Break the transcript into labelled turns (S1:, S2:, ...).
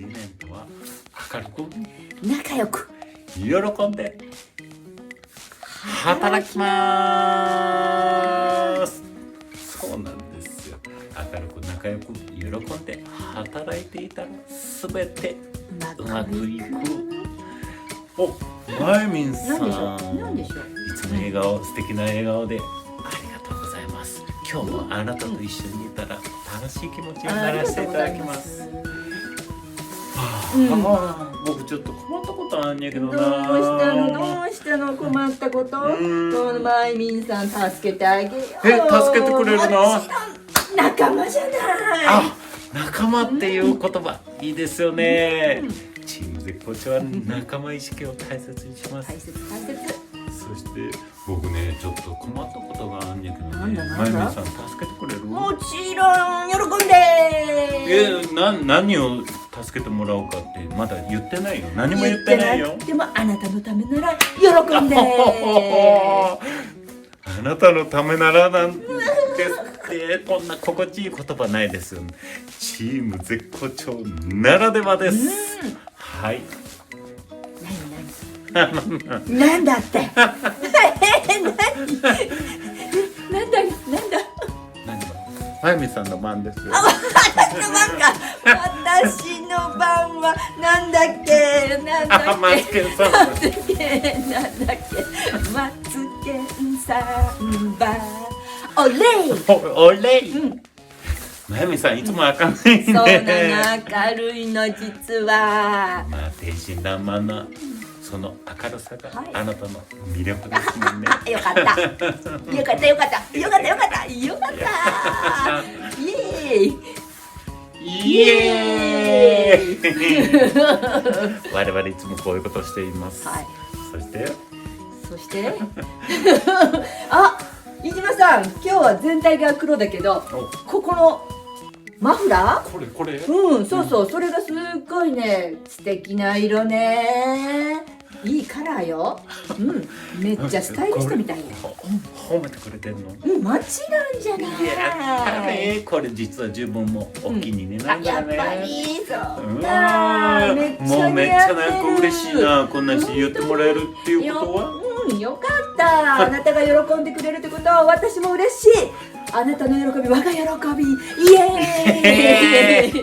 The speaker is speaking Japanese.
S1: 理念とは明るく
S2: 仲良く
S1: 喜んで働きます。そうなんですよ。明るく仲良く喜んで働いていたら全てうまくいく。お、まゆみんさん、
S2: 何でしょう。
S1: いつも笑顔、素敵な笑顔でありがとうございます。今日もあなたと一緒にいたら楽しい気持ちにならせていただきます。僕ちょっと困ったことあんやけどな。
S2: どうしたの困ったこと。このまいみんさん助けてあげよう。
S1: 助けてくれるの？
S2: 仲間じゃない。
S1: あ、仲間っていう言葉いいですよね。チーム絶好調は仲間意識を大切にします。
S2: 大切。
S1: そして僕ね、ちょっと困ったことがあんやけどね。
S2: なんだ
S1: まゆみんさん助けてくれる？
S2: もちろん喜んで。
S1: 何を助けてもらおうかってまだ言ってないよ。何も言ってないよ。
S2: でもあなたのためなら喜んで。
S1: あなたのためならなんですってこんな心地いい言葉ないですよ。チーム絶好調ならではです。はい。
S2: なんだって。なんだ。
S1: まゆみさんの番ですよ。
S2: 私の番か。私の番はなんだっけ。
S1: マツケンさん。
S2: マツケンさんば。お礼。
S1: まゆみさんいつも明るいね。
S2: そうなの、明るいの実は。
S1: まあ天真爛漫なその明るさがあなたの魅力ですもんね。
S2: よかった。イエーイ。
S1: 我々いつもこういうことをしています。
S2: はい。そしてあ、飯島さん、今日は全体が黒だけど、ここのマフラー？
S1: これ。
S2: そう、それがすっごいね、素敵な色ね。いいカラーよ。めっちゃスタイリストみたいよ。
S1: 褒めてくれてんの？
S2: もちろんじゃない。
S1: これ実は自分もお気に入りなんだ
S2: や
S1: よね。
S2: っぱりそうか。
S1: もうめっちゃなんか嬉しいな。こんなに言ってもらえるっていうことは。
S2: よかった。あなたが喜んでくれるってことは私も嬉しい。あなたの喜び、我が喜び。イエーイ。